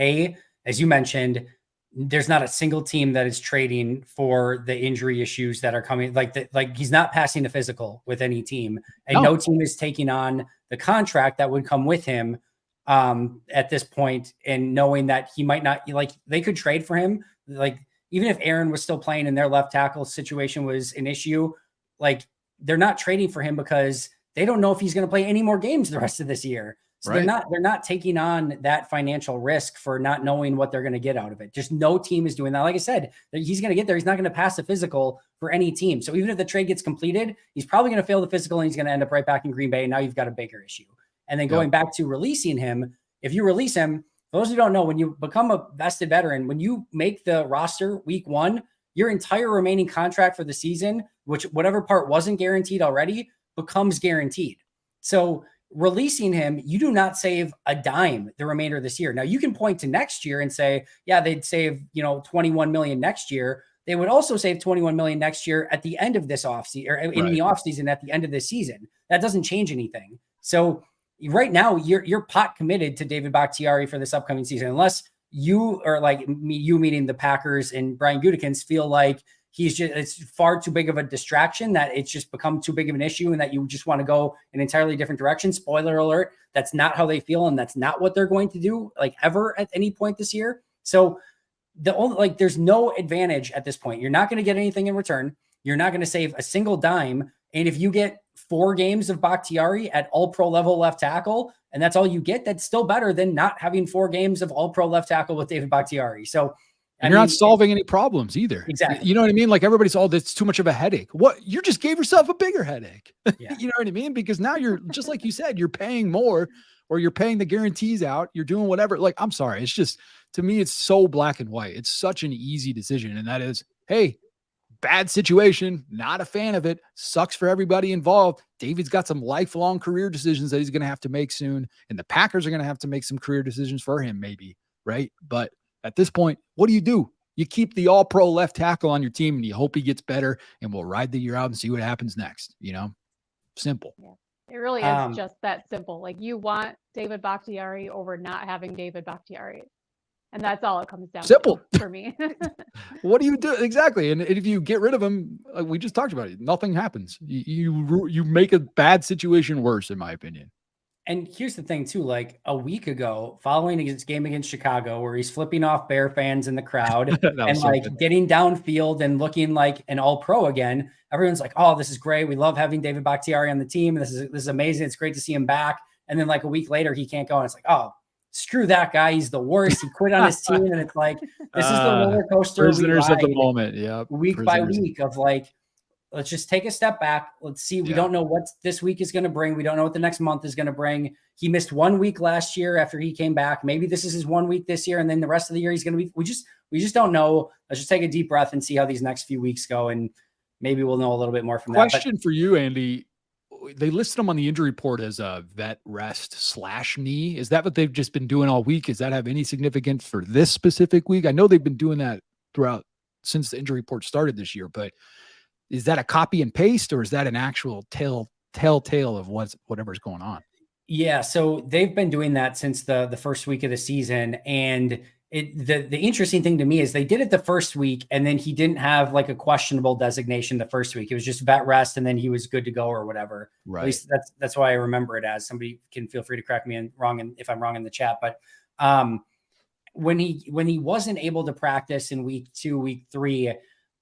as you mentioned, there's not a single team that is trading for the injury issues that are coming. Like he's not passing the physical with any team, and no team is taking on the contract that would come with him at this point. And knowing that he might not, they could trade for him. Like even if Aaron was still playing and their left tackle situation was an issue, like they're not trading for him because they don't know if he's going to play any more games the rest of this year. So they're not taking on that financial risk for not knowing what they're going to get out of it. Just no team is doing that. Like I said, he's going to get there. He's not going to pass the physical for any team. So even if the trade gets completed, he's probably going to fail the physical and he's going to end up right back in Green Bay. And now you've got a bigger issue. And then going back to releasing him, if you release him, for those who don't know, when you become a vested veteran, when you make the roster week 1, your entire remaining contract for the season, which whatever part wasn't guaranteed already, becomes guaranteed. So releasing him, you do not save a dime the remainder of this year. Now you can point to next year and say, yeah, they'd save, 21 million next year. They would also save 21 million next year at the end of this offseason, or in the offseason at the end of this season. That doesn't change anything. So right now you're pot committed to David Bakhtiari for this upcoming season, unless you or like me, you meaning the Packers and Brian Gutekunst feel like it's far too big of a distraction, that it's just become too big of an issue and that you just want to go an entirely different direction. Spoiler alert, that's not how they feel. And that's not what they're going to do like ever at any point this year. So there's no advantage at this point. You're not going to get anything in return. You're not going to save a single dime. And if you get 4 games of Bakhtiari at all pro level left tackle, and that's all you get, that's still better than not having 4 games of all pro left tackle with David Bakhtiari. So, and you're not solving any problems either. Exactly. You know what I mean? Like everybody's, that's too much of a headache. What? You just gave yourself a bigger headache. Yeah. You know what I mean? Because now you're just like you said, you're paying more, or you're paying the guarantees out. You're doing whatever. Like, I'm sorry. It's just, to me, it's so black and white. It's such an easy decision. And that is, hey, bad situation. Not a fan of it. Sucks for everybody involved. David's got some lifelong career decisions that he's going to have to make soon. And the Packers are going to have to make some career decisions for him, maybe. Right. But at this point, what do? You keep the all-pro left tackle on your team and you hope he gets better, and we'll ride the year out and see what happens next. Simple. Yeah. It really is just that simple. Like, you want David Bakhtiari over not having David Bakhtiari. And that's all it comes down Simple. to for me. What do you do? Exactly. And if you get rid of him, like we just talked about it, nothing happens. You make a bad situation worse, in my opinion. And here's the thing too, like a week ago, following his game against Chicago, where he's flipping off Bear fans in the crowd and like getting downfield and looking like an all pro again, everyone's like, oh, this is great. We love having David Bakhtiari on the team. This is amazing. It's great to see him back. And then like a week later, he can't go. And it's like, oh, screw that guy. He's the worst. He quit on his team. And it's like, this is the roller coaster. Prisoners of the moment. Yeah. Week by week of like, let's just take a step back. Let's see. We don't know what this week is going to bring. We don't know what the next month is going to bring. He missed 1 week last year after he came back. Maybe this is his 1 week this year. And then the rest of the year, he's going to be, we just don't know. Let's just take a deep breath and see how these next few weeks go. And maybe we'll know a little bit more from that. Question for you, Andy. They listed him on the injury report as a vet rest / knee. Is that what they've just been doing all week? Does that have any significance for this specific week? I know they've been doing that since the injury report started this year, but is that a copy and paste, or is that an actual telltale of whatever's going on? Yeah, so they've been doing that since the first week of the season. And the interesting thing to me is they did it the first week, and then he didn't have like a questionable designation the first week. It was just vet rest, and then he was good to go or whatever. Right. At least that's why I remember it as. Somebody can feel free to correct me if I'm wrong in the chat. But when he wasn't able to practice in week 2, week 3,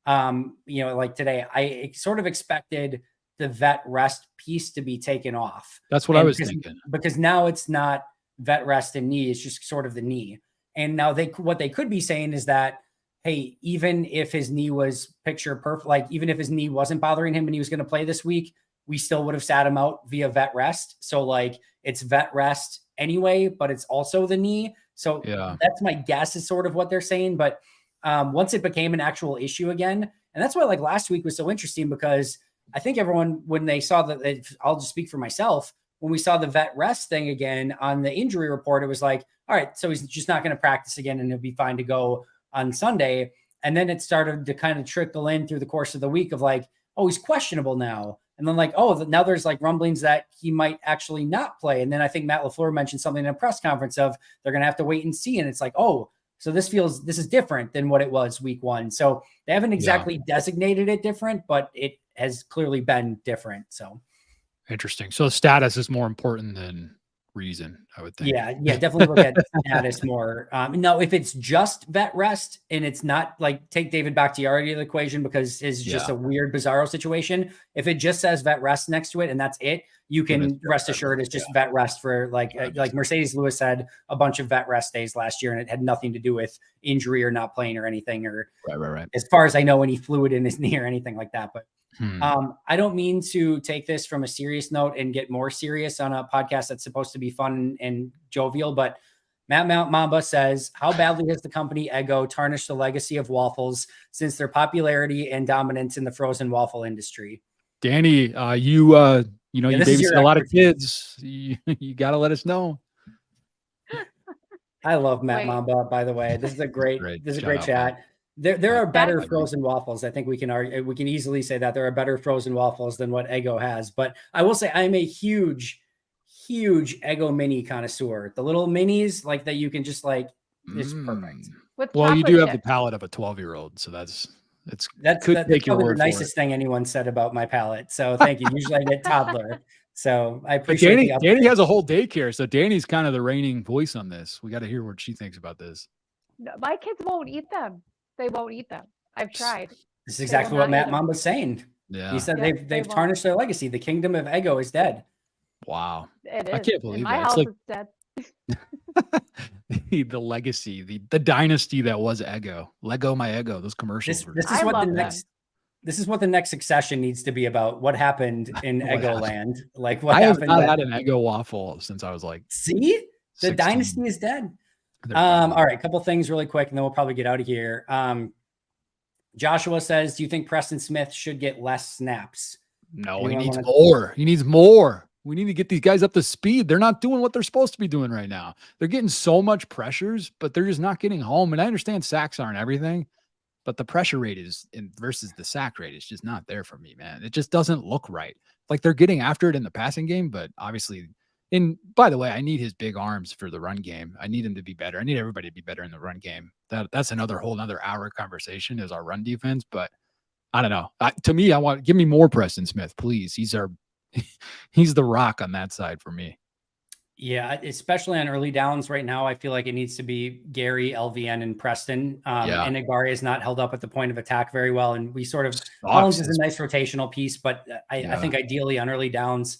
like today, I sort of expected the vet rest piece to be taken off. That's what I was thinking. Because now it's not vet rest and knee, it's just sort of the knee. And now what they could be saying is that, hey, even if his knee was picture perfect, like even if his knee wasn't bothering him and he was going to play this week, we still would have sat him out via vet rest. So like it's vet rest anyway, but it's also the knee. So that's my guess is sort of what they're saying. But once it became an actual issue again, and that's why like last week was so interesting, because I think everyone, when they saw that, I'll just speak for myself, when we saw the vet rest thing again on the injury report, it was like, all right, so he's just not going to practice again and he'll be fine to go on Sunday. And then it started to kind of trickle in through the course of the week of like, oh, he's questionable now. And then like, oh, now there's like rumblings that he might actually not play. And then I think Matt LaFleur mentioned something in a press conference of they're going to have to wait and see. And it's like, oh, so this is different than what it was week 1. So they haven't exactly designated it different, but it has clearly been different. So interesting. So status is more important than reason, I would think. Yeah, definitely look at status more. No, if it's just vet rest and it's not like take David Bakhtiari to the equation because it's just a weird, bizarro situation. If it just says vet rest next to it and that's it, you can rest assured it's just vet rest for like Mercedes Lewis had a bunch of vet rest days last year and it had nothing to do with injury or not playing or anything, or right. As far as I know, any fluid in his knee or anything like that. But I don't mean to take this from a serious note and get more serious on a podcast that's supposed to be fun and jovial, but Matt Mamba says, how badly has the company Eggo tarnished the legacy of waffles since their popularity and dominance in the frozen waffle industry? Danny, you babysit a lot of kids. You got to let us know. I love Matt Mamba, by the way. This is a great chat. There are better frozen waffles. I think we can easily say that there are better frozen waffles than what Eggo has. But I will say I'm a huge huge Eggo mini connoisseur. The little minis like that you can just like, it's perfect. With Well, you chocolate do have the chips. palate of a 12-year-old, so that's That's could that's take your probably the word for nicest it. thing anyone said about my palate. So thank you. Usually I get toddler. So I But appreciate the Danny upgrade. has a whole daycare, so Danny's kind of the reigning voice on this. We got to hear what she thinks about this. No, my kids won't eat them. They won't eat them. I've tried. This is They will exactly not what eat Matt them. Mom was saying. Yeah. He said Yep, they they've won't. tarnished their legacy. The kingdom of Eggo is dead. Wow. It is. I can't In believe my that. It's house, like it's dead. the legacy, the dynasty that was Eggo. Lego my Eggo. Those commercials were. This is I what the love them. next. This is what the next succession needs to be about. What happened in What Eggo happened? land? Like what I have happened? not had an Eggo waffle since I was like See, the 16. dynasty is dead. They're done. All right, a couple things really quick, and then we'll probably get out of here. Joshua says, "Do you think Preston Smith should get less snaps?" No, Anyone he needs wanna- more. He needs more. We need to get these guys up to speed. They're not doing what they're supposed to be doing right now. They're getting so much pressures, but they're just not getting home. And I understand sacks aren't everything, but the pressure rate is versus the sack rate is just not there for me, man. It just doesn't look right. Like they're getting after it in the passing game, but obviously, and by the way, I need his big arms for the run game. I need him to be better. I need everybody to be better in the run game. That's another whole nother hour conversation is our run defense, but I don't know. To me, give me more Preston Smith, please. He's the rock on that side for me. Yeah, especially on early downs right now, I feel like it needs to be Gary, LVN, and Preston. And Igari is not held up at the point of attack very well. And we sort of, Collins is a nice rotational piece, but I think ideally on early downs,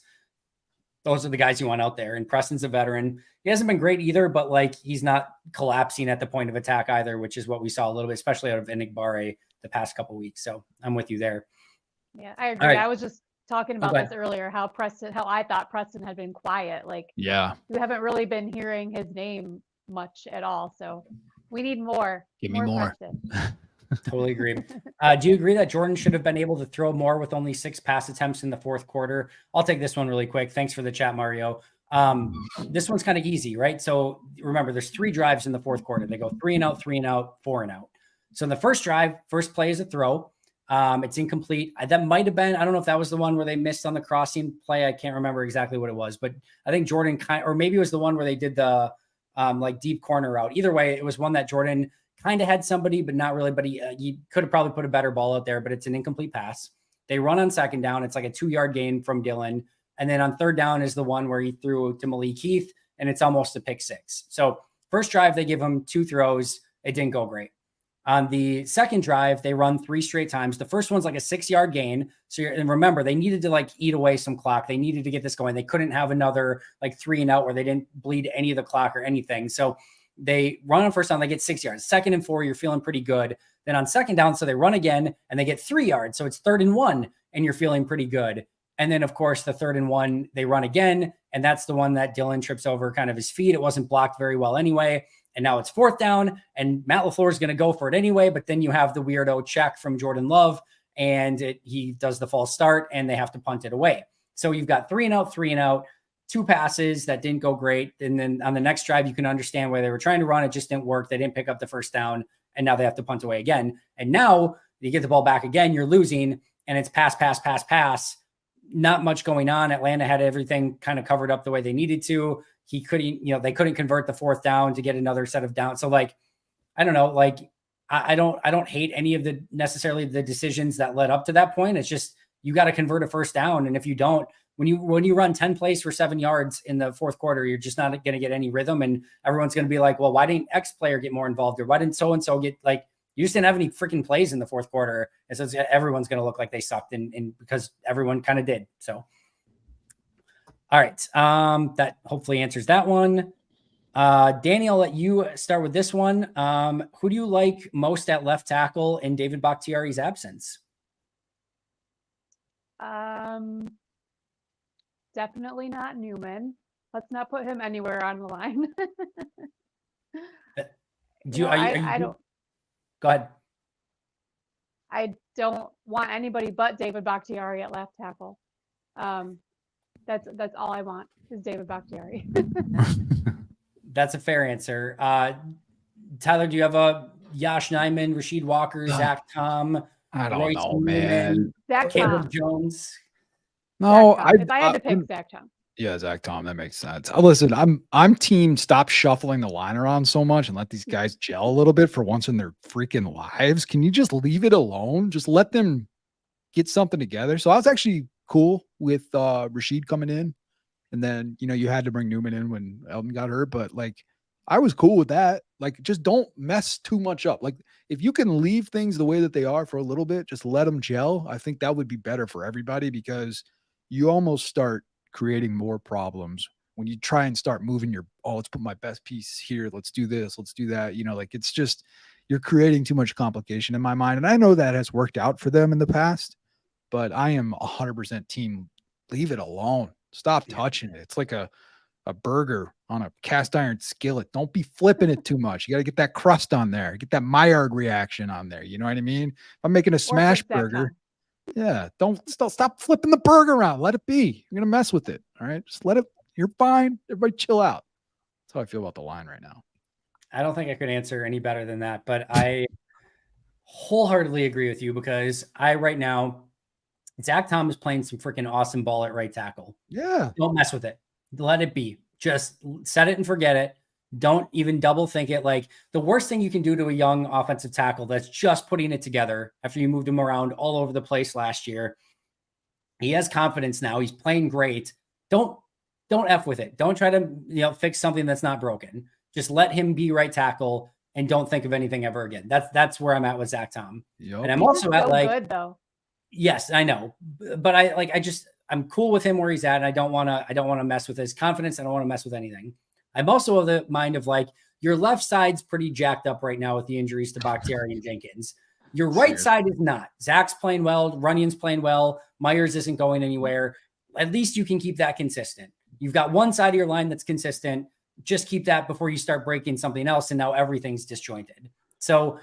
those are the guys you want out there. And Preston's a veteran. He hasn't been great either, but like he's not collapsing at the point of attack either, which is what we saw a little bit, especially out of Enigbare the past couple of weeks. So I'm with you there. Yeah, I agree. I was just talking about this earlier, how I thought Preston had been quiet. Like, we haven't really been hearing his name much at all. So we need more. Give me more. Totally agree. Do you agree that Jordan should have been able to throw more with only 6 pass attempts in the fourth quarter? I'll take this one really quick. Thanks for the chat, Mario. This one's kind of easy, right? So remember, there's 3 drives in the fourth quarter. They go 3 and out, 3 and out, 4 and out. So in the first drive, first play is a throw. It's incomplete. That might have been, I don't know if that was the one where they missed on the crossing play. I can't remember exactly what it was, but I think Jordan or maybe it was the one where they did the like deep corner route. Either way, it was one that Jordan kind of had somebody, but not really, but he could have probably put a better ball out there, but it's an incomplete pass. They run on second down. It's like a 2-yard gain from Dillon. And then on third down is the one where he threw to Malik Heath, and it's almost a pick 6. So first drive, they give him 2 throws. It didn't go great. On the second drive, they run 3 straight times. The first one's like a 6-yard gain. So and remember, they needed to like eat away some clock. They needed to get this going. They couldn't have another like 3 and out where they didn't bleed any of the clock or anything. So they run on first down, they get 6 yards. Second and 4, you're feeling pretty good. Then on second down, so they run again and they get 3 yards. So it's 3rd and 1 and you're feeling pretty good. And then of course the 3rd and 1, they run again. And that's the one that Dillon trips over kind of his feet. It wasn't blocked very well anyway. And now it's 4th down and Matt LaFleur is going to go for it anyway. But then you have the weirdo check from Jordan Love and he does the false start and they have to punt it away. So you've got 3 and out, 3 and out, 2 passes that didn't go great. And then on the next drive, you can understand where they were trying to run. It just didn't work. They didn't pick up the first down and now they have to punt away again. And now you get the ball back again, you're losing and it's pass. Not much going on. Atlanta had everything kind of covered up the way they needed to. They couldn't convert the 4th down to get another set of downs. So like, I don't know, like I don't hate any of the necessarily the decisions that led up to that point. It's just, you got to convert a first down. And if you don't, when you run 10 plays for 7 yards in the fourth quarter, you're just not going to get any rhythm. And everyone's going to be like, well, why didn't X player get more involved? Or why didn't so-and-so get like, you just didn't have any freaking plays in the fourth quarter. And so everyone's going to look like they sucked and because everyone kind of did. So, all right. That hopefully answers that one. Danny, I'll let you start with this one. Who do you like most at left tackle in David Bakhtiari's absence? Definitely not Newman. Let's not put him anywhere on the line. I don't. Go ahead. I don't want anybody but David Bakhtiari at left tackle. That's all I want is David Bakhtiari. That's a fair answer. Tyler, do you have a Yash Nyman, Rasheed Walker, Zach Tom? I don't know, man. Zach Caleb Tom. Jones. No, if I had to pick Zach Tom. Yeah, Zach Tom, that makes sense. Listen, I'm team stop shuffling the line around so much and let these guys gel a little bit for once in their freaking lives. Can you just leave it alone? Just let them get something together. So I was actually cool with Rashid coming in. And then, you had to bring Newman in when Elton got hurt, but like I was cool with that. Like, just don't mess too much up. Like, if you can leave things the way that they are for a little bit, just let them gel. I think that would be better for everybody because you almost start creating more problems when you try and start moving let's put my best piece here. Let's do this. Let's do that. Like it's just, you're creating too much complication in my mind. And I know that has worked out for them in the past, but I am 100% team. Leave it alone. Stop touching it. It's like a burger on a cast iron skillet. Don't be flipping it too much. You got to get that crust on there. Get that Maillard reaction on there. You know what I mean? If I'm making a smash burger, don't stop flipping the burger around. Let it be. You're going to mess with it. All right. Just let it. You're fine. Everybody chill out. That's how I feel about the line right now. I don't think I could answer any better than that, but I wholeheartedly agree with you because right now, Zach Tom is playing some freaking awesome ball at right tackle. Yeah. Don't mess with it. Let it be. Just set it and forget it. Don't even double think it. Like the worst thing you can do to a young offensive tackle that's just putting it together after you moved him around all over the place last year. He has confidence now. He's playing great. Don't F with it. Don't try to fix something that's not broken. Just let him be right tackle and don't think of anything ever again. That's where I'm at with Zach Tom. Yep. And I'm also at good though. Yes, I know, but I'm cool with him where he's at. And I don't want to mess with his confidence. I don't want to mess with anything. I'm also of the mind of like your left side's pretty jacked up right now with the injuries to Bakhtiari and Jenkins. Your right side is not. Zach's playing well. Runyon's playing well. Myers isn't going anywhere. At least you can keep that consistent. You've got one side of your line that's consistent. Just keep that before you start breaking something else. And now everything's disjointed. So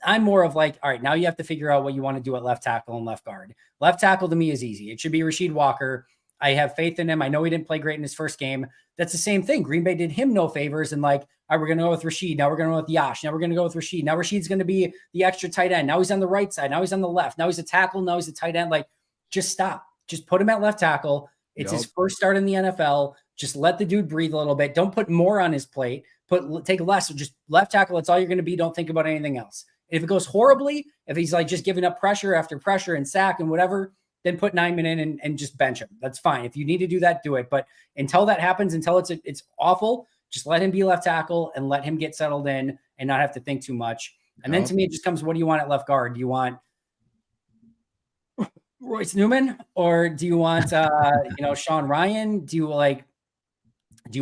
I'm more of like, all right, now you have to figure out what you want to do at left tackle and left guard. Left tackle to me is easy. It should be Rasheed Walker. I have faith in him. I know he didn't play great in his first game. That's the same thing. Green Bay did him no favors and like, all right, we're going to go with Rasheed. Now we're going to go with Yash. Now we're going to go with Rasheed. Now Rasheed's going to be the extra tight end. Now he's on the right side. Now he's on the left. Now he's a tackle. Now he's a tight end. Like, just stop. Just put him at left tackle. It's his first start in the NFL. Just let the dude breathe a little bit. Don't put more on his plate. Take less. Just left tackle. That's all you're going to be. Don't think about anything else. If it goes horribly, if he's like just giving up pressure after pressure and sack and whatever, then put Nyman in and just bench him. That's fine. If you need to do that, do it. But until that happens, until it's awful, just let him be left tackle and let him get settled in and not have to think too much. And then to me, it just comes, what do you want at left guard? Do you want Royce Newman or do you want, Sean Ryan? Do you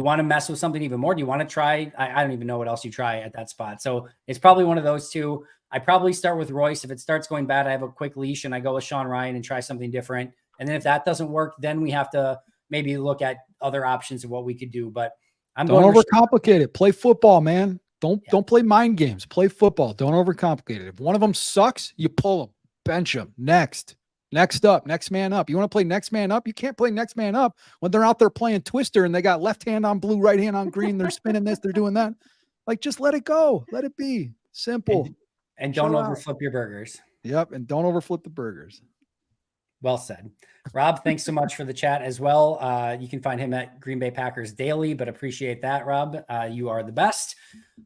want to mess with something even more? Do you want to try? I don't even know what else you try at that spot. So it's probably one of those two. I probably start with Royce. If it starts going bad, I have a quick leash and I go with Sean Ryan and try something different. And then if that doesn't work, then we have to maybe look at other options of what we could do. But don't overcomplicate it. Play football, man. Don't play mind games. Play football. Don't overcomplicate it. If one of them sucks, you pull them, bench them. Next up, next man up. You want to play next man up? You can't play next man up when they're out there playing Twister and they got left hand on blue, right hand on green. They're spinning this, they're doing that. Like, just let it go. Let it be simple. And don't overflip your burgers. Yep. And don't overflip the burgers. Well said. Rob, thanks so much for the chat as well. You can find him at Green Bay Packers Daily, but appreciate that, Rob. You are the best.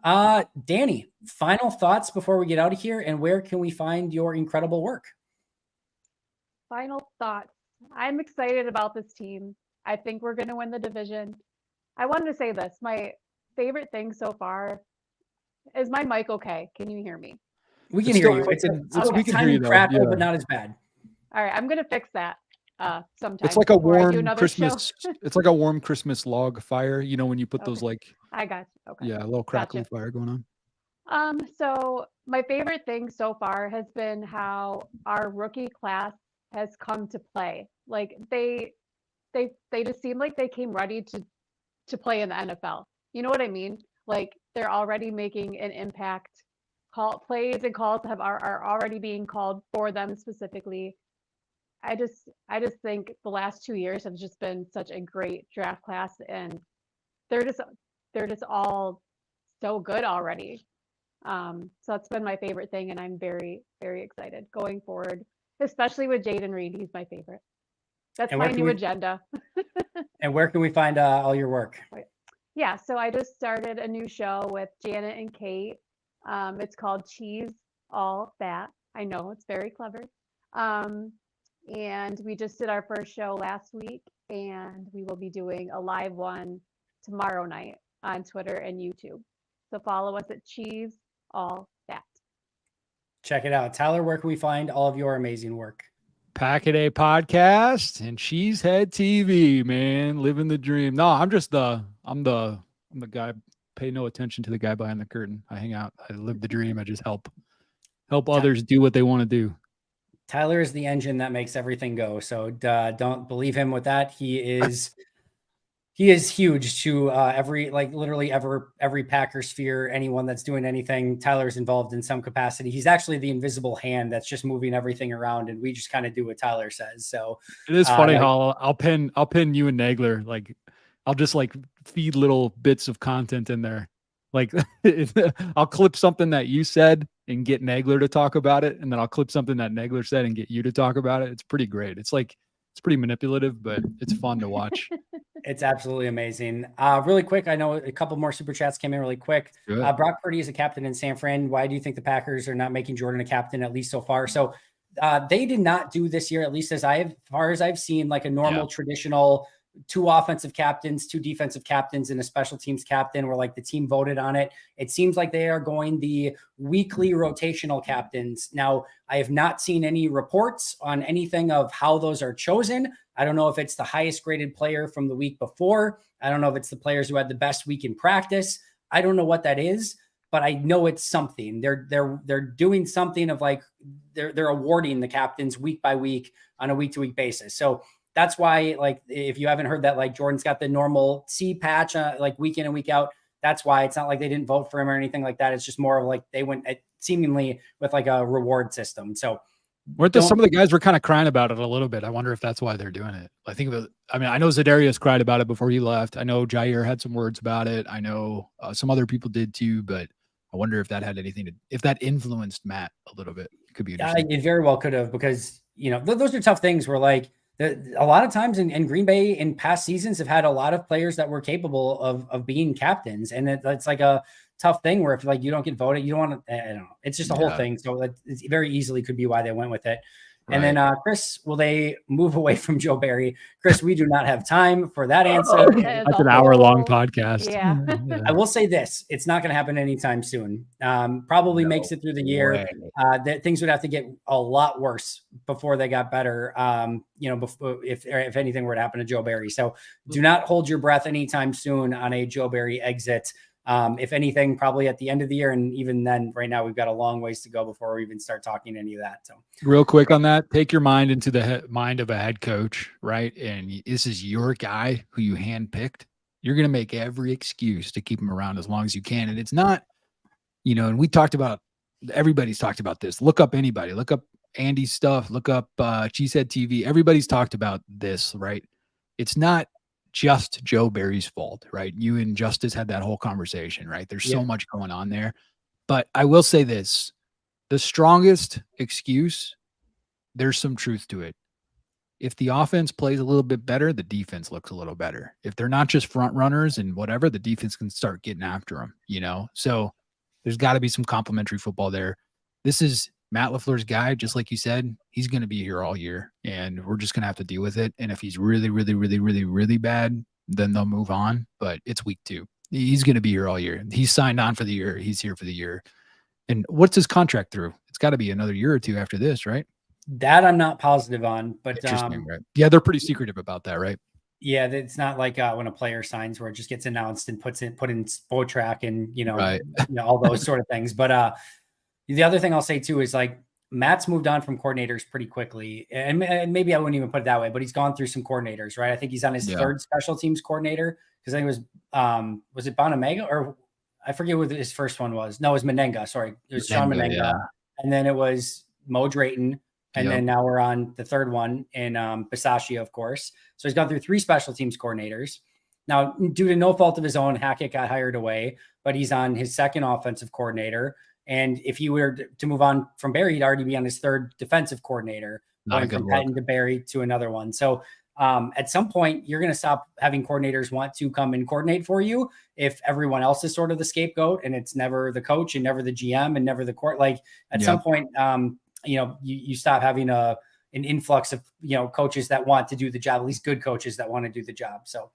Danny, final thoughts before we get out of here, and where can we find your incredible work? Final thoughts. I'm excited about this team. I think we're going to win the division. I wanted to say this. My favorite thing so far is my mic okay? Can you hear me? We can hear you. It's a tiny crackle, but not as bad. All right, I'm going to fix that sometime. It's like a warm Christmas. It's like a warm Christmas log fire. You know, when you put those like. I got you. Okay. Yeah, a little crackly fire going on. So my favorite thing so far has been how our rookie class has come to play. Like they just seem like they came ready to play in the NFL. You know what I mean? Like they're already making an impact. Plays and calls are already being called for them specifically. I just think the last 2 years have just been such a great draft class, and they're just all so good already. So that's been my favorite thing, and I'm very, very excited going forward, especially with Jaden Reed. He's my favorite. That's And my where can new we- agenda. And where can we find all your work? Yeah, so I just started a new show with Janet and Kate. It's called Cheese All That. I know, it's very clever. And we just did our first show last week, and we will be doing a live one tomorrow night on Twitter and YouTube. So follow us at Cheese All That. Check it out. Tyler, where can we find all of your amazing work? Packet A podcast and Cheesehead TV, man, living the dream. No, I'm the guy. Pay no attention to the guy behind the curtain. I hang out. I live the dream. I just help others do what they want to do. Tyler is the engine that makes everything go. So don't believe him with that. He is huge to literally every Packer sphere. Anyone that's doing anything, Tyler's involved in some capacity. He's actually the invisible hand that's just moving everything around, and we just kind of do what Tyler says. So it is funny how I'll pin you and Nagler. Like, I'll just like feed little bits of content in there. Like, I'll clip something that you said and get Nagler to talk about it, and then I'll clip something that Nagler said and get you to talk about it. It's pretty great. It's pretty manipulative, but it's fun to watch. It's absolutely amazing. Really quick, I know a couple more super chats came in really quick. Brock Purdy is a captain in San Fran. Why do you think the Packers are not making Jordan a captain, at least so far? So they did not do this year, at least as far as I've seen, like a normal traditional 2 offensive captains, 2 defensive captains, and a special teams captain, where like the team voted on it. It seems like they are going the weekly rotational captains. Now, I have not seen any reports on anything of how those are chosen. I don't know if it's the highest graded player from the week before. I don't know if it's the players who had the best week in practice. I don't know what that is, but I know it's something. They're doing something of like they're awarding the captains week by week on a week to week basis. So that's why, like, if you haven't heard that, like Jordan's got the normal C patch, like week in and week out. That's why it's not like they didn't vote for him or anything like that. It's just more of like they went seemingly with like a reward system. So some of the guys were kind of crying about it a little bit. I wonder if that's why they're doing it. I know Zadarius cried about it before he left. I know Jair had some words about it. I know some other people did too, but I wonder if that had if that influenced Matt a little bit. It could be interesting. It very well could have, because, those are tough things where like, a lot of times in Green Bay in past seasons have had a lot of players that were capable of being captains. And it's like a tough thing where if like you don't get voted, you don't want to, I don't know. It's just a whole thing. So it very easily could be why they went with it. Right. And then Chris, will they move away from Joe Barry? Chris, we do not have time for that answer. That's an hour-long podcast. Yeah. I will say this: it's not going to happen anytime soon. Probably makes it through the year. That things would have to get a lot worse before they got better. Before if anything were to happen to Joe Barry. So do not hold your breath anytime soon on a Joe Barry exit. If anything, probably at the end of the year. And even then, right now, we've got a long ways to go before we even start talking any of that. So real quick on that, take your mind into the mind of a head coach, right? And this is your guy who you handpicked. You're going to make every excuse to keep him around as long as you can. And it's not, and everybody's talked about this. Look up anybody, look up Andy's stuff, look up Cheesehead TV. Everybody's talked about this, right? It's not just Joe Barry's fault, right? You and Justice had that whole conversation, right? There's so much going on there. But I will say this, the strongest excuse, there's some truth to it. If the offense plays a little bit better, the defense looks a little better. If they're not just front runners and whatever, the defense can start getting after them, So there's got to be some complimentary football there. This is Matt LaFleur's guy, just like you said. He's going to be here all year, and we're just going to have to deal with it. And if he's really, really, really, really, really bad, then they'll move on. But it's week 2. He's going to be here all year. He's signed on for the year. He's here for the year. And what's his contract through? It's got to be another year or 2 after this, right? That I'm not positive on, but right? Yeah, they're pretty secretive about that, right? Yeah, it's not like when a player signs where it just gets announced and put in Spotrac and all those sort of things. But the other thing I'll say too is like Matt's moved on from coordinators pretty quickly, and maybe I wouldn't even put it that way, but he's gone through some coordinators, right? I think he's on his 3rd special teams coordinator, because I think it was it Bonamega, or I forget what his first one was. No, it was Menenga. Sorry, it was Sean Menenga, and then it was Mo Drayton. And then now we're on the 3rd one in Bisaccia, of course. So he's gone through 3 special teams coordinators. Now, due to no fault of his own, Hackett got hired away, but he's on his 2nd offensive coordinator. And if he were to move on from Barry, he'd already be on his 3rd defensive coordinator, going from Patton to Barry to another one. So At some point, you're going to stop having coordinators want to come and coordinate for you if everyone else is sort of the scapegoat and it's never the coach and never the GM and never the court. Like at some point, you stop having an influx of, coaches that want to do the job, at least good coaches that want to do the job. So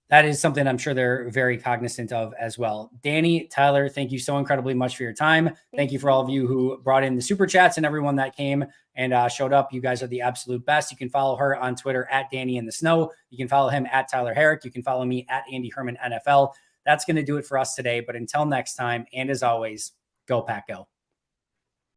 that is something I'm sure they're very cognizant of as well. Danny, Tyler, thank you so incredibly much for your time. Thank you for all of you who brought in the super chats and everyone that came and showed up. You guys are the absolute best. You can follow her on Twitter at Danny in the Snow. You can follow him at Tyler Herrick. You can follow me at Andy Herman NFL. That's going to do it for us today. But until next time, and as always, go Pack Go.